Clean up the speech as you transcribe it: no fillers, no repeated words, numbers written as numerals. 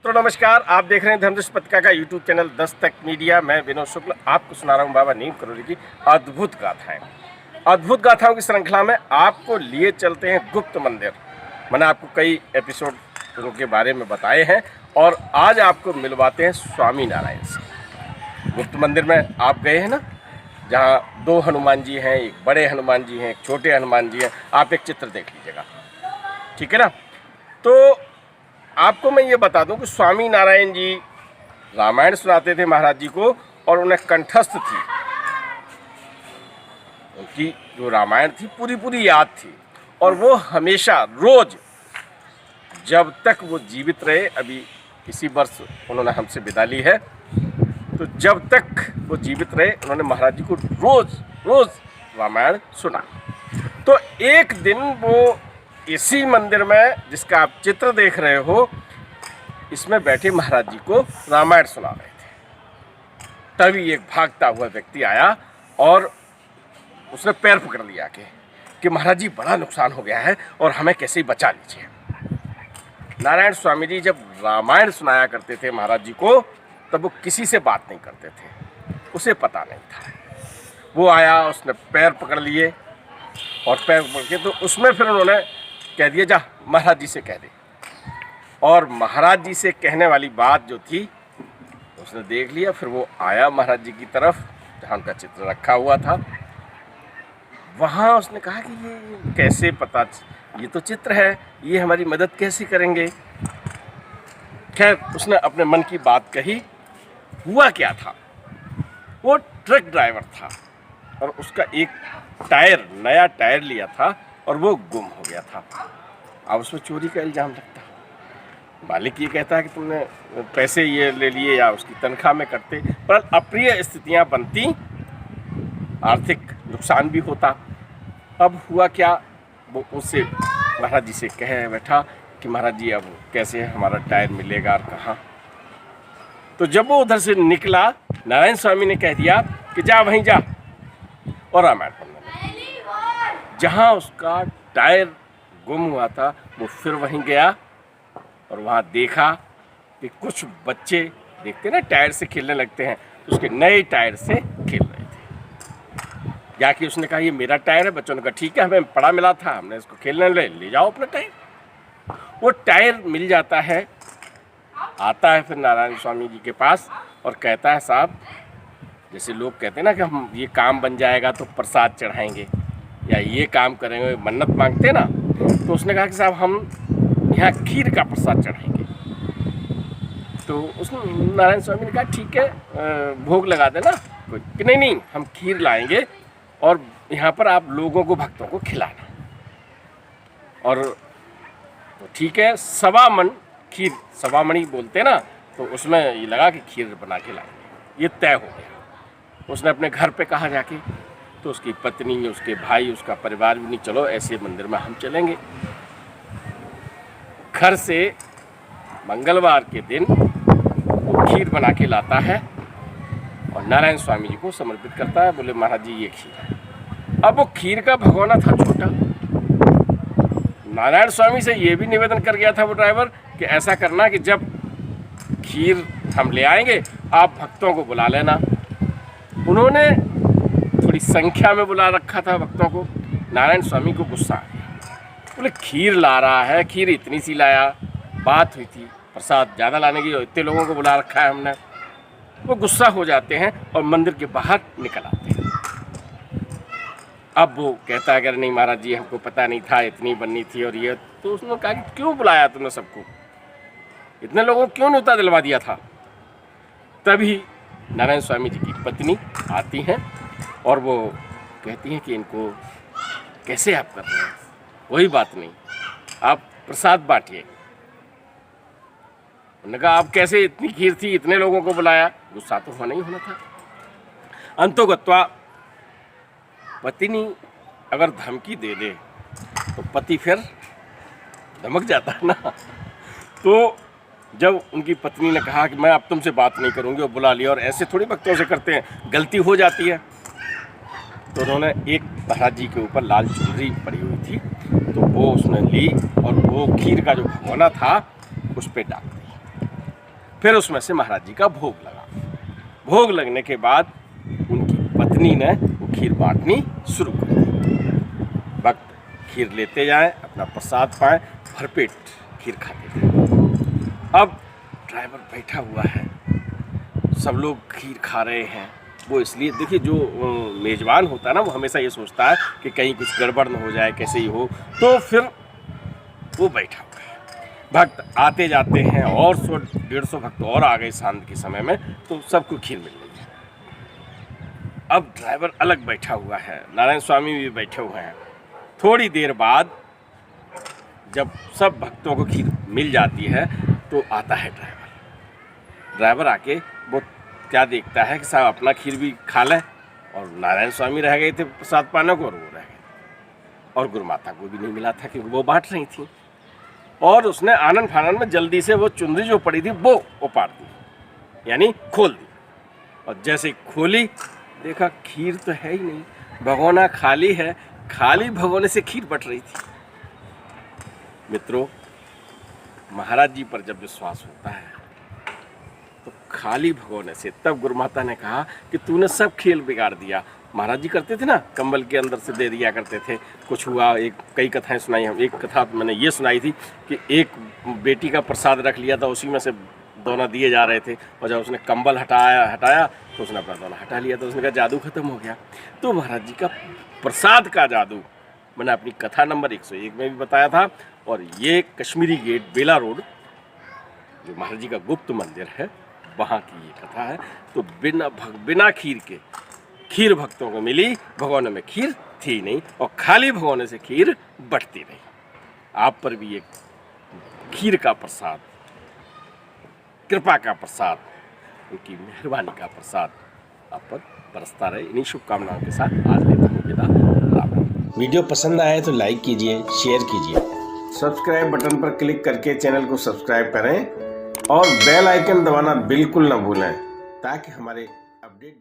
तो नमस्कार, आप देख रहे हैं धर्मदृष्टि पत्रिका का यूट्यूब चैनल 10 तक मीडिया। मैं विनोद शुक्ल आपको सुना रहा हूँ बाबा नीम करोली की अद्भुत गाथाएं। अद्भुत गाथाओं की श्रृंखला में आपको लिए चलते हैं गुप्त मंदिर। मैंने आपको कई एपिसोड उनके बारे में बताए हैं और आज आपको मिलवाते हैं स्वामी नारायण से। गुप्त मंदिर में आप गए हैं ना, जहाँ दो हनुमान जी हैं, एक बड़े हनुमान जी हैं, एक छोटे हनुमान जी हैं। आप एक चित्र देख लीजिएगा, ठीक है ना। तो आपको मैं ये बता दूं कि स्वामी नारायण जी रामायण सुनाते थे महाराज जी को और उन्हें कंठस्थ थी, उनकी जो रामायण थी पूरी याद थी। और वो हमेशा रोज जब तक वो जीवित रहे, अभी इसी वर्ष उन्होंने हमसे विदा ली है, तो जब तक वो जीवित रहे उन्होंने महाराज जी को रोज रामायण सुना। तो एक दिन वो इसी मंदिर में जिसका आप चित्र देख रहे हो, इसमें बैठे महाराज जी को रामायण सुना रहे थे। तभी एक भागता हुआ व्यक्ति आया और उसने पैर पकड़ लिया कि महाराज जी बड़ा नुकसान हो गया है और हमें कैसे ही बचा लीजिए। नारायण स्वामी जी जब रामायण सुनाया करते थे महाराज जी को, तब वो किसी से बात नहीं करते थे, उसे पता नहीं था। वो आया, उसने पैर पकड़ लिए और पैर पकड़ के तो उसमें फिर उन्होंने कह दिया, जा महाराज जी से कह दे। और महाराज जी से कहने वाली बात जो थी उसने देख लिया। फिर वो आया महाराज जी की तरफ जहाँ उनका चित्र रखा हुआ था। वहाँ उसने कहा कि ये कैसे पता, ये तो चित्र है, ये हमारी मदद कैसे करेंगे। खैर उसने अपने मन की बात कही। हुआ क्या था, वो ट्रक ड्राइवर था और उसका एक टायर, नया टायर लिया था और वो गुम हो गया था। अब उसमें चोरी का इल्ज़ाम लगता। मालिक ये कहता है कि तुमने पैसे ये ले लिए या उसकी तनख्वाह में करते, पर अप्रिय स्थितियां बनती, आर्थिक नुकसान भी होता। अब हुआ क्या, वो उससे महाराज जी से कह बैठा कि महाराज जी अब कैसे हमारा टायर मिलेगा और कहाँ। तो जब वो उधर से निकला, नारायण स्वामी ने कह दिया कि जा वहीं जा और रामायण पढ़ने लगा। जहाँ उसका टायर गुम हुआ था वो फिर वहीं गया और वहाँ देखा कि कुछ बच्चे देखते ना टायर से खेलने लगते हैं, तो उसके नए टायर से खेल रहे थे। जाके उसने कहा ये मेरा टायर है। बच्चों ने कहा ठीक है, हमें पड़ा मिला था, हमने इसको खेलने ले जाओ अपना टायर। वो टायर मिल जाता है, आता है फिर नारायण स्वामी जी के पास और कहता है साहब, जैसे लोग कहते हैं ना कि हम ये काम बन जाएगा तो प्रसाद चढ़ाएंगे या ये काम करेंगे, मन्नत मांगते ना। तो उसने कहा कि साहब हम यहाँ खीर का प्रसाद चढ़ाएंगे। तो उसने नारायण स्वामी ने कहा ठीक है, भोग लगा देना। कि नहीं हम खीर लाएंगे और यहाँ पर आप लोगों को, भक्तों को खिलाना। और तो ठीक है, सवा मन खीर, सवा मणि बोलते ना, तो उसमें ये लगा कि खीर बना के लाएंगे। ये तय हो गया। उसने अपने घर पे कहा जाके, तो उसकी पत्नी, उसके भाई, उसका परिवार भी नहीं, चलो ऐसे मंदिर में हम चलेंगे। घर से मंगलवार के दिन वो खीर बना के लाता है और नारायण स्वामी जी को समर्पित करता है। बोले महाराज जी ये खीर है। अब वो खीर का भगोना था छोटा। नारायण स्वामी से ये भी निवेदन कर गया था वो ड्राइवर कि ऐसा करना कि जब खीर हम ले आएंगे आप भक्तों को बुला लेना। उन्होंने थोड़ी संख्या में बुला रखा था भक्तों को। नारायण स्वामी को गुस्सा आ गया। बोले खीर ला रहा है, खीर इतनी सी लाया, बात हुई थी प्रसाद ज़्यादा लाने की, इतने लोगों को बुला रखा है हमने। वो गुस्सा हो जाते हैं और मंदिर के बाहर निकल आते हैं। अब वो कहता है अगर नहीं महाराज जी हमको पता नहीं था इतनी बननी थी और ये। तो उसने कहा कि क्यों बुलाया तुमने सबको, इतने लोगों को क्यों न्योता दिलवा दिया था। तभी नारायण स्वामी जी की पत्नी आती हैं और वो कहती हैं कि इनको कैसे आप कर रहे हैं, कोई बात नहीं, आप प्रसाद बांटिए। उन्होंने कहा आप कैसे, इतनी खीर थी, इतने लोगों को बुलाया। गुस्सा तो होना ही होना था। अंतोगत्वा पत्नी अगर धमकी दे दे तो पति फिर धमक जाता है ना। तो जब उनकी पत्नी ने कहा कि मैं अब तुमसे बात नहीं करूंगी और बुला लिया, और ऐसे थोड़ी भक्तों से करते हैं, गलती हो जाती है, तो उन्होंने एक महाराज जी के ऊपर लाल चुनरी पड़ी हुई थी, तो वो उसने ली और वो खीर का जो भगोना था उस पर डाल दी। फिर उसमें से महाराज जी का भोग लगा। भोग लगने के बाद उनकी पत्नी ने वो खीर बांटनी शुरू कर दी। भक्त खीर लेते जाएं, अपना प्रसाद पाएं, भरपेट खीर खाते थे। अब ड्राइवर बैठा हुआ है, सब लोग खीर खा रहे हैं। वो इसलिए देखिए, जो मेज़बान होता है ना, वो हमेशा ये सोचता है कि कहीं कुछ गड़बड़ न हो जाए, कैसे ही हो, तो फिर वो बैठा हुआ है। भक्त आते जाते हैं और 100-150 भक्त और आ गए शाम के समय में, तो सबको खीर मिल रही है। अब ड्राइवर अलग बैठा हुआ है, नारायण स्वामी भी बैठे हुए हैं। थोड़ी देर बाद जब सब भक्तों को खीर मिल जाती है तो आता है ड्राइवर आके वो क्या देखता है कि साहब अपना खीर भी खा लें, और नारायण स्वामी रह गए थे प्रसाद पाने को और वो रह गए, और गुरु माता को भी नहीं मिला था कि वो बांट रही थी। और उसने आनंद फानंद में जल्दी से वो चुनरी जो पड़ी थी वो उपाड़ दी, यानी खोल दी। और जैसे खोली, देखा खीर तो है ही नहीं, भगोना खाली है, खाली भगोने से खीर बट रही थी। मित्रों, महाराज जी पर जब विश्वास होता है तो खाली भगोने से, तब गुरु माता ने कहा कि तूने सब खेल बिगाड़ दिया। महाराज जी करते थे ना, कंबल के अंदर से दे दिया करते थे। कुछ हुआ, कई कथाएं सुनाई हम। एक कथा मैंने ये सुनाई थी कि एक बेटी का प्रसाद रख लिया था, उसी में से दोना दिए जा रहे थे, और जब उसने कंबल हटाया तो उसने अपना दोना हटा लिया, तो उसने कहा जादू खत्म हो गया। तो महाराज जी का प्रसाद का जादू मैंने अपनी कथा नंबर 101 में भी बताया था। और ये कश्मीरी गेट, बेला रोड, जो महाराज जी का गुप्त मंदिर है, वहाँ की ये कथा है। तो बिना खीर के खीर भक्तों को मिली, भगोने में खीर थी नहीं, और खाली भगोने से खीर बटती नहीं। आप पर भी एक खीर का प्रसाद, कृपा का प्रसाद, उनकी मेहरबानी का प्रसाद आप पर बरसता रहे। इन्हीं शुभकामनाओं के साथ आज लेता हूँ विदा। राम। वीडियो पसंद आए तो लाइक कीजिए, शेयर कीजिए, सब्सक्राइब बटन पर क्लिक करके चैनल को सब्सक्राइब करें और बेल आइकन दबाना बिल्कुल ना भूलें, ताकि हमारे अपडेट